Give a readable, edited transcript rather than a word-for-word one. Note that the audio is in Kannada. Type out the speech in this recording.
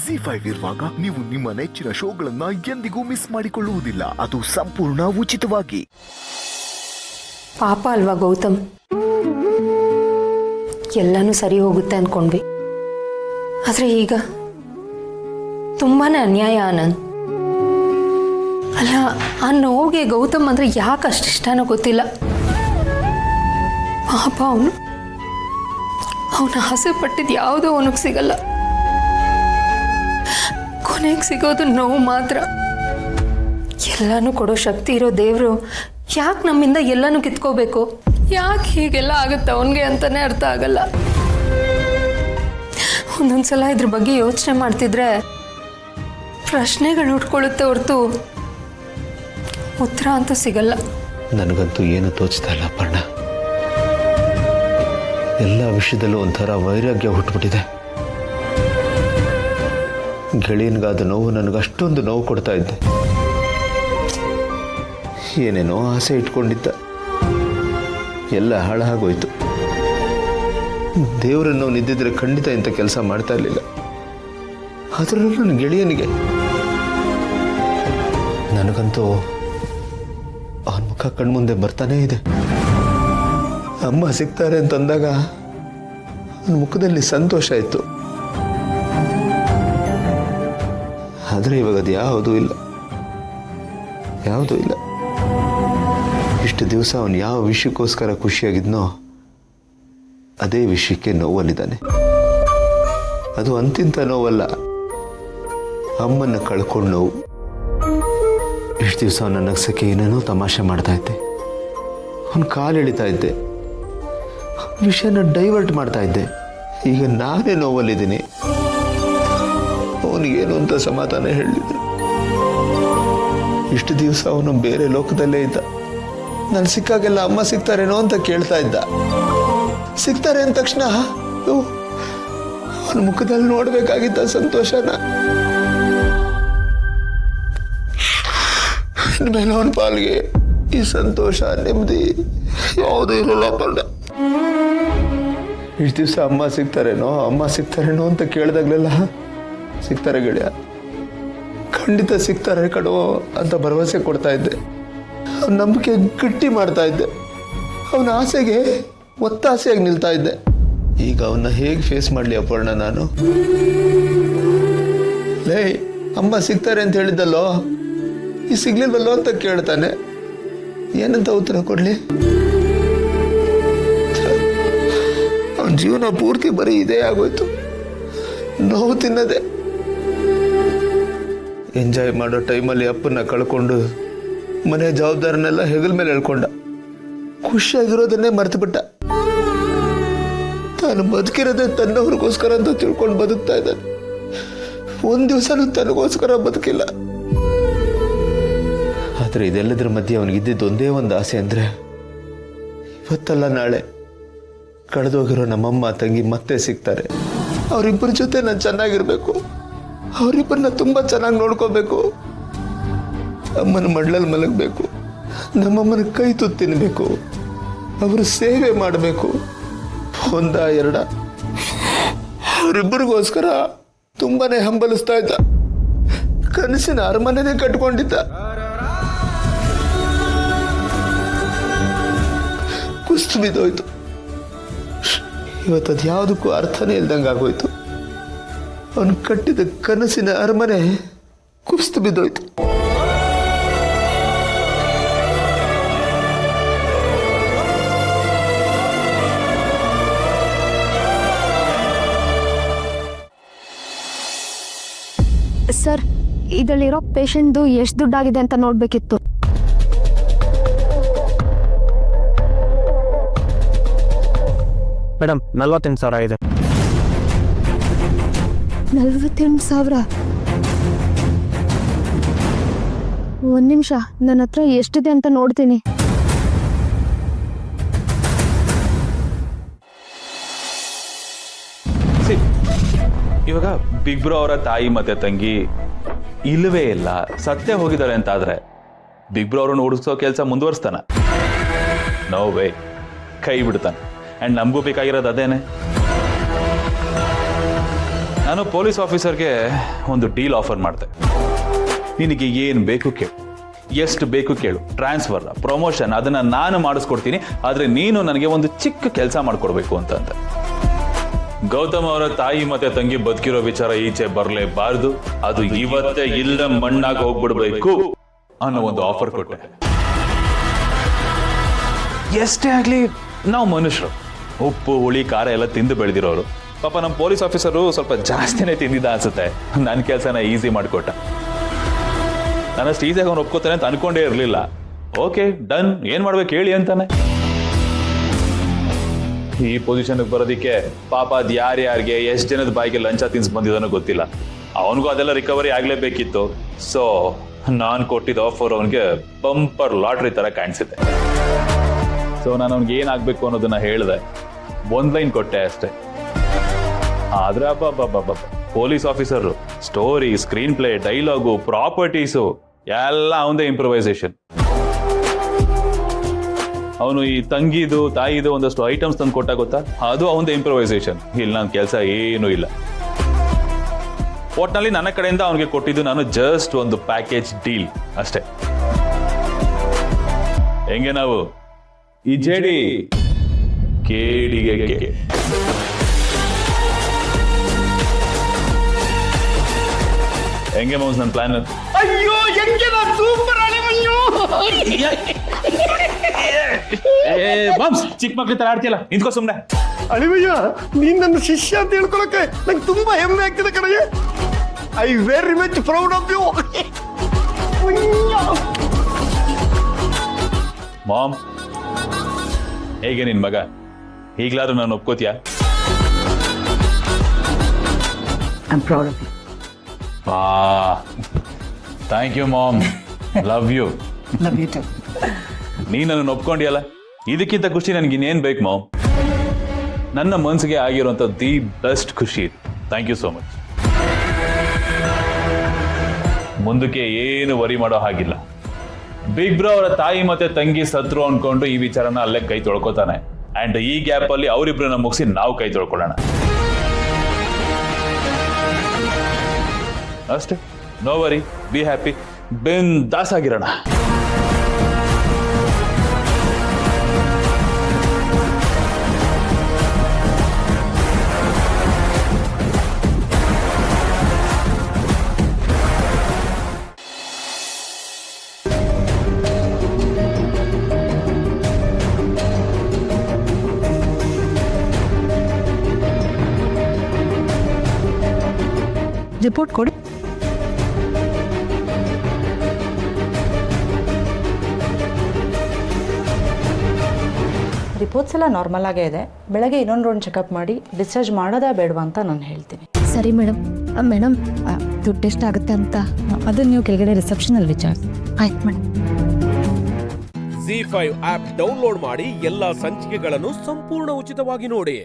ZEE5 ಇರುವಾಗ ನೀವು ನಿಮ್ಮ ನೆಚ್ಚಿನ ಶೋಗಳನ್ನ ಎಂದಿಗೂ ಮಿಸ್ ಮಾಡಿಕೊಳ್ಳುವುದಿಲ್ಲ. ಅದು ಸಂಪೂರ್ಣ ಉಚಿತವಾಗಿ. ಪಾಪ ಅಲ್ವಾ ಗೌತಮ್, ಎಲ್ಲನೂ ಸರಿ ಹೋಗುತ್ತೆ ಅಂದ್ಕೊಂಡ್ವಿ. ಆದರೆ ಈಗ ತುಂಬಾನೇ ಅನ್ಯಾಯ ಆನಂದ್. ಅಲ್ಲ, ಆ ನೋವಿಗೆ ಗೌತಮ್ ಅಂದರೆ ಯಾಕೆ ಅಷ್ಟಿಷ್ಟನೋ ಗೊತ್ತಿಲ್ಲ. ಪಾಪ ಅವನು ಆಸೆ ಪಟ್ಟಿದ್ದು ಯಾವುದೋ ಅವನಿಗೆ ಸಿಗಲ್ಲ. ಕೊನೆಗೆ ಸಿಗೋದು ನೋವು ಮಾತ್ರ. ಎಲ್ಲನೂ ಕೊಡೋ ಶಕ್ತಿ ಇರೋ ದೇವರು ಯಾಕೆ ನಮ್ಮಿಂದ ಎಲ್ಲನೂ ಕಿತ್ಕೋಬೇಕು? ಯಾಕೆ ಹೀಗೆಲ್ಲ ಆಗುತ್ತೆ ಅವನಿಗೆ ಅಂತಾನೆ ಅರ್ಥ ಆಗಲ್ಲ. ಒಂದೊಂದ್ಸಲ ಇದ್ರ ಬಗ್ಗೆ ಯೋಚನೆ ಮಾಡ್ತಿದ್ರೆ ಪ್ರಶ್ನೆಗಳು ಹುಟ್ಕೊಳ್ಳುತ್ತೆ ಹೊರತು ಉತ್ತರ ಅಂತೂ ಸಿಗಲ್ಲ. ನನಗಂತೂ ಏನು ತೋಚ್ತಾ ಇಲ್ಲ ಪರ್ಣ. ಎಲ್ಲ ವಿಷಯದಲ್ಲೂ ಒಂಥರ ವೈರಾಗ್ಯ ಹುಟ್ಟುಬಿಟ್ಟಿದೆ. ಗೆಳೆಯನಿಗಾದ ನೋವು ನನಗೆ ಅಷ್ಟೊಂದು ನೋವು ಕೊಡ್ತಾ ಇದ್ದೆ. ಏನೇನೋ ಆಸೆ ಇಟ್ಕೊಂಡಿದ್ದ, ಎಲ್ಲ ಹಾಳಾಗೋಯ್ತು. ದೇವರನ್ನು ನಿದ್ದಿದ್ರೆ ಖಂಡಿತ ಇಂಥ ಕೆಲಸ ಮಾಡ್ತಾ ಇರಲಿಲ್ಲ. ಅದರಲ್ಲೂ ನನ್ನ ಗೆಳೆಯನಿಗೆ. ನನಗಂತೂ ಅವನ ಮುಖ ಕಣ್ಮುಂದೆ ಬರ್ತಾನೇ ಇದೆ. ಅಮ್ಮ ಸಿಗ್ತಾರೆ ಅಂತಂದಾಗ ಅವನ ಮುಖದಲ್ಲಿ ಸಂತೋಷ ಇತ್ತು. ಆದರೆ ಇವಾಗ ಅದು ಯಾವುದೂ ಇಲ್ಲ. ಇಷ್ಟು ದಿವಸ ಅವನು ಯಾವ ವಿಷಯಕ್ಕೋಸ್ಕರ ಖುಷಿಯಾಗಿದ್ನೋ ಅದೇ ವಿಷಯಕ್ಕೆ ನೋವಲ್ಲಿದ್ದಾನೆ. ಅದು ಅಂತಿಂತ ನೋವಲ್ಲ, ಅಮ್ಮನ್ನ ಕಳ್ಕೊಂಡು ನೋವು. ಇಷ್ಟು ದಿವಸ ಅವನ ನಗ್ಸಕ್ಕೆ ಏನೇನೋ ತಮಾಷೆ ಮಾಡ್ತಾ ಇದ್ದೆ. ಅವನ ಕಾಲು ಎಳಿತಾ ಇದ್ದೆ, ವಿಷಯನ ಡೈವರ್ಟ್ ಮಾಡ್ತಾ ಇದ್ದೆ. ಈಗ ನಾನೇ ನೋವಲ್ಲಿದ್ದೀನಿ. ಅವನಿಗೇನು ಅಂತ ಸಮಾಧಾನ ಹೇಳಿದ್ದೆ. ಇಷ್ಟು ದಿವಸ ಅವನು ಬೇರೆ ಲೋಕದಲ್ಲೇ ಇದ್ದ. ನಾನು ಸಿಕ್ಕಾಗೆಲ್ಲ ಅಮ್ಮ ಸಿಗ್ತಾರೇನೋ ಅಂತ ಕೇಳ್ತಾ ಇದ್ದ. ಸಿಗ್ತಾರೆ ಅಂದ ತಕ್ಷಣ ಅವನ ಮುಖದಲ್ಲಿ ನೋಡ್ಬೇಕಾಗಿದ್ದ ಸಂತೋಷನ ಇನ್ಮೇಲೆ ಅವನ ಪಾಲ್ಗೆ ಈ ಸಂತೋಷ ನೆಮ್ಮದಿ ಯಾವುದೂ ಇರಲ್ಲ ಪರ್ಣ. ಇಷ್ಟು ದಿವಸ ಅಮ್ಮ ಸಿಗ್ತಾರೇನೋ ಅಂತ ಕೇಳಿದಾಗ್ಲೆಲ್ಲ ಸಿಗ್ತಾರೆ ಗೆಳೆಯ, ಖಂಡಿತ ಸಿಗ್ತಾರೆ ಕಣೋ ಅಂತ ಭರವಸೆ ಕೊಡ್ತಾ ಇದ್ದೆ. ಅವನ ನಂಬಿಕೆ ಗಟ್ಟಿ ಮಾಡ್ತಾ ಇದ್ದೆ. ಅವನ ಆಸೆಗೆ ಒತ್ತಾಸೆಯಾಗಿ ನಿಲ್ತಾ ಇದ್ದೆ. ಈಗ ಅವನ್ನ ಹೇಗೆ ಫೇಸ್ ಮಾಡಲಿ ಅಪರ್ಣ ನಾನು? ಲೇ, ಅಮ್ಮ ಸಿಗ್ತಾರೆ ಅಂತ ಹೇಳಿದ್ದಲ್ಲೋ, ಈ ಸಿಗ್ಲಿಲ್ವಲ್ಲೋ ಅಂತ ಕೇಳ್ತಾನೆ. ಏನಂತ ಉತ್ತರ ಕೊಡ್ಲಿ? ಅವನ ಜೀವನ ಪೂರ್ತಿ ಬರೀ ಇದೇ ಆಗೋಯ್ತು, ನೋವು ತಿನ್ನದೆ. ಎಂಜಾಯ್ ಮಾಡೋ ಟೈಮಲ್ಲಿ ಅಪ್ಪನ್ನ ಕಳ್ಕೊಂಡು ಮನೆ ಜವಾಬ್ದಾರನೆಲ್ಲ ಹೆಗಲ ಮೇಲೆ ಹೇಳ್ಕೊಂಡ. ಖುಷಿಯಾಗಿರೋದನ್ನೇ ಮರ್ತು ಬಿಟ್ಟ. ತಾನು ಬದುಕಿರೋದೇ ತನ್ನವ್ರಿಗೋಸ್ಕರ ಅಂತ ತಿಳ್ಕೊಂಡು ಬದುಕ್ತಾ ಇದ್ದಾನೆ. ಒಂದ್ ದಿವಸನೂ ತನಗೋಸ್ಕರ ಬದುಕಿಲ್ಲ. ಆದ್ರೆ ಇದೆಲ್ಲದರ ಮಧ್ಯೆ ಅವನಿಗಿದ್ದಿದ್ದು ಒಂದೇ ಒಂದು ಆಸೆ ಅಂದ್ರೆ, ಇವತ್ತಲ್ಲ ನಾಳೆ ಕಳೆದೋಗಿರೋ ನಮ್ಮಮ್ಮ ತಂಗಿ ಮತ್ತೆ ಸಿಗ್ತಾರೆ. ಅವರಿಬ್ಬರ ಜೊತೆ ನಾನು ಚೆನ್ನಾಗಿರ್ಬೇಕು. ಅವರಿಬ್ಬರನ್ನ ತುಂಬಾ ಚೆನ್ನಾಗಿ ನೋಡ್ಕೋಬೇಕು. ಅಮ್ಮನ ಮಡ್ಲಲ್ಲಿ ಮಲಗಬೇಕು. ನಮ್ಮಮ್ಮನ ಕೈ ತುತ್ತು ತಿನ್ಬೇಕು. ಅವರು ಸೇವೆ ಮಾಡಬೇಕು. ಒಂದ ಎರಡ ಅವರಿಬ್ಬರಿಗೋಸ್ಕರ ತುಂಬಾನೇ ಹಂಬಲಿಸ್ತಾ ಇದ್ದ. ಕನಸಿನ ಅರಮನೆನೇ ಕಟ್ಕೊಂಡಿದ್ದ. ಕುಸ್ತು ಬಿದ್ದೋಯ್ತು. ಇವತ್ತದು ಯಾವುದಕ್ಕೂ ಅರ್ಥನೇ ಇಲ್ದಂಗೆ ಆಗೋಯ್ತು. ಅವನು ಕಟ್ಟಿದ ಕನಸಿನ ಅರಮನೆ ಕುಸ್ತು ಬಿದ್ದೋಯ್ತು. ಸರ್, ಇದರಲ್ಲಿರೋ ಪೇಷಂಟ್ದು ಎಷ್ಟು ದುಡ್ಡಾಗಿದೆ ಅಂತ ನೋಡ್ಬೇಕಿತ್ತು. ಮೇಡಮ್ 48,000 ಇದೆ. 48,000? ಒಂದ್ ನಿಮಿಷ, ನನ್ನ ಹತ್ರ ಎಷ್ಟಿದೆ ಅಂತ ನೋಡ್ತೀನಿ. ಇವಾಗ ಬಿಗ್ ಬ್ರೋ ಅವರ ತಾಯಿ ಮತ್ತೆ ತಂಗಿ ಇಲ್ಲವೇ ಇಲ್ಲ, ಸತ್ಯ ಹೋಗಿದ್ದಾರೆ ಅಂತ ಆದ್ರೆ ಬಿಗ್ ಬ್ರೋ ಅವ್ರನ್ನ ಹುಡುಕ್ಸೋ ಕೆಲಸ ಮುಂದುವರಿಸ್ತಾನ? ನೋ ವೇ, ಕೈ ಬಿಡ್ತಾನೆ. ಅಂಡ್ ನಮಗೂ ಬೇಕಾಗಿರೋದು ಅದೇನೆ. ನಾನು ಪೊಲೀಸ್ ಆಫೀಸರ್ಗೆ ಒಂದು ಡೀಲ್ ಆಫರ್ ಮಾಡಿದೆ. ನಿನಗೆ ಏನು ಬೇಕು ಕೇಳು, ಎಷ್ಟು ಬೇಕು ಕೇಳು, ಟ್ರಾನ್ಸ್ಫರ್, ಪ್ರಮೋಷನ್, ಅದನ್ನ ನಾನು ಮಾಡಿಸ್ಕೊಡ್ತೀನಿ. ಆದ್ರೆ ನೀನು ನನಗೆ ಒಂದು ಚಿಕ್ಕ ಕೆಲಸ ಮಾಡ್ಕೊಡ್ಬೇಕು ಅಂತ. ಗೌತಮ್ ಅವರ ತಾಯಿ ಮತ್ತೆ ತಂಗಿ ಬದುಕಿರೋ ವಿಚಾರ ಈಚೆ ಬರಲೇಬಾರ್ದು, ಅದು ಇವತ್ತೇ ಇಲ್ಲ ಮಣ್ಣಾಗಿ ಹೋಗ್ಬಿಡ್ಬೇಕು ಅನ್ನೋ ಒಂದು ಆಫರ್ ಕೊಟ್ಟೆ. ಎಷ್ಟೇ ಆಗ್ಲಿ ನಾವು ಮನುಷ್ಯರು, ಉಪ್ಪು ಹುಳಿ ಖಾರ ಎಲ್ಲ ತಿಂದು ಬೆಳೆದಿರೋರು. ಪಾಪ ನಮ್ಮ ಪೊಲೀಸ್ ಆಫೀಸರು ಸ್ವಲ್ಪ ಜಾಸ್ತಿನೇ ತಿಂದಿದ್ದ ಅನ್ಸುತ್ತೆ. ನನ್ನ ಕೆಲಸನ ಈಸಿ ಮಾಡಿಕೊಟ್ಟ. ನಾನಷ್ಟು ಈಸಿಯಾಗಿ ಅವ್ನು ಒಪ್ಕೋತಾನೆ ಅಂತ ಅನ್ಕೊಂಡೇ ಇರಲಿಲ್ಲ. ಓಕೆ ಡನ್, ಏನ್ ಮಾಡ್ಬೇಕು ಹೇಳಿ ಅಂತಾನೆ. ಈ ಪೊಸಿಷನ್ಗೆ ಬರೋದಿಕ್ಕೆ ಪಾಪ ಅದು ಯಾರ್ಯಾರಿಗೆ ಎಷ್ಟು ಜನದ ಬಾಯಿಗೆ ಲಂಚ ತಿನ್ಸ್ ಬಂದಿದ್ದಾನೋ ಗೊತ್ತಿಲ್ಲ. ಅವನಿಗೂ ಅದೆಲ್ಲ ರಿಕವರಿ ಆಗ್ಲೇಬೇಕಿತ್ತು. ಸೊ ನಾನು ಕೊಟ್ಟಿದ್ದ ಆಫರ್ ಅವನಿಗೆ ಬಂಪರ್ ಲಾಟ್ರಿ ತರ ಕಾಣಿಸುತ್ತೆ. ಸೊ ನಾನು ಅವ್ನಿಗೆ ಏನಾಗಬೇಕು ಅನ್ನೋದನ್ನ ಹೇಳಿದೆ, ಒಂದ್ ಲೈನ್ ಕೊಟ್ಟೆ ಅಷ್ಟೇ. ಆದ್ರೆ ಅಬ್ಬ police officer story, screen play, dialogue, properties ಎಲ್ಲ ಅವಂದೇ ಇಂಪ್ರೂವೈಸೇಷನ್. ಅವನು ಈ ತಂಗಿದು ತಾಯಿದು ಒಂದಷ್ಟು ಐಟಮ್ಸ್ ತಂದು ಕೊಟ್ಟ ಗೊತ್ತಾ, ಅದು ಅವಂದೇ ಇಂಪ್ರೂವೈಸೇಷನ್. ಇಲ್ಲಿ ನನ್ನ ಕೆಲಸ ಏನೂ ಇಲ್ಲ. ಒಟ್ನಲ್ಲಿ ನನ್ನ ಕಡೆಯಿಂದ ಅವನಿಗೆ ಕೊಟ್ಟಿದ್ದು ನಾನು ಜಸ್ಟ್ ಒಂದು ಪ್ಯಾಕೇಜ್ ಡೀಲ್ ಅಷ್ಟೇ. ಹೆಂಗೆ ನಾವು ಈ ಜೇಡಿ ಕೇಡಿಗೆ ಹೆಂಗೆ ಮೌಸ್ ನನ್ನ ಪ್ಲಾನ್? ಅಯ್ಯೋ ಹೆಂಗೆ ಸೂಪರ್ ಚಿಕ್ಕ ಮಕ್ಳ ತರ ಆಡ್ತಿಯಲ್ಲ, ನಿಂತ್ಕೋ ಸುಮ್ನೆ. ಅಳಿವಯ್ಯ, ನೀನ್ ನನ್ನ ಶಿಷ್ಯ ಅಂತ ಹೇಳ್ಕೊಳಕ್ಕೆ ನಂಗೆ ತುಂಬಾ ಹೆಮ್ಮೆ ಆಗ್ತಿದೆ ಕಡೆಗೆ. I very much proud of you. Mom, ಹೇಗೆ ನಿನ್ ಮಗ? ಈಗ್ಲಾದ್ರೂ ನಾನು ಒಪ್ಕೋತೀಯ? I'm proud of you. Thank you mom, love you. Love you too. ನೀ ನನ್ನನ್ನು ಒಪ್ಕೊಂಡಿಯಲ್ಲ, ಇದಕ್ಕಿಂತ ಖುಷಿ ನನಗೆ ಇನ್ನೇನು ಬೇಕು ಮಾಮ್? ನನ್ನ ಮನಸ್ಸಿಗೆ ಆಗಿರುವಂಥ ದಿ ಬೆಸ್ಟ್ ಖುಷಿ ಇದು. Thank you so much. ಮುಂದಕ್ಕೆ ಏನು ವರಿ ಮಾಡೋ ಹಾಗಿಲ್ಲ. ಬಿಗ್ ಬ್ರೋ ಅವರ ತಾಯಿ ಮತ್ತೆ ತಂಗಿ ಸತ್ರು ಅನ್ಕೊಂಡು ಈ ವಿಚಾರನ ಅಲ್ಲೇ ಕೈ ತೊಳ್ಕೊತಾನೆ. ಅಂಡ್ ಈ ಗ್ಯಾಪ್ ಅಲ್ಲಿ ಅವರಿಬ್ಬರನ್ನ ಮುಗಿಸಿ ನಾವು ಕೈ ತೊಳ್ಕೊಳ್ಳೋಣ ಅಷ್ಟೇ. ನೋ ವರಿ, ಬಿ ಹ್ಯಾಪಿ, ಬಿಂದಾಸ್ ಆಗಿರೋಣ. ರಿಪೋರ್ಟ್ ಕೊಡಿ. ರಿಪೋರ್ಟ್ಸ್ ಎಲ್ಲ ನಾರ್ಮಲ್ ಆಗೇ ಇದೆ. ಬೆಳಗ್ಗೆ ಇನ್ನೊಂದು ರೌಂಡ್ ಚೆಕಪ್ ಮಾಡಿ ಡಿಸ್ಚಾರ್ಜ್ ಮಾಡೋದಾ ಬೇಡವಾ ಅಂತ ನಾನು ಹೇಳ್ತೀನಿ. ಸರಿ ಮೇಡಮ್. ಮೇಡಮ್, ದುಡ್ಡು ಎಷ್ಟಾಗುತ್ತೆ ಅಂತ ಅದನ್ನು ನೀವು ಕೆಳಗಡೆ ರಿಸೆಪ್ಷನಲ್ಲಿ ವಿಚಾರಿಸಿ. ಆಯ್ತು ಮೇಡಮ್. ZEE5 ಆಪ್ ಡೌನ್ಲೋಡ್ ಮಾಡಿ ಎಲ್ಲಾ ಸಂಚಿಕೆಗಳನ್ನು ಸಂಪೂರ್ಣ ಉಚಿತವಾಗಿ ನೋಡಿ.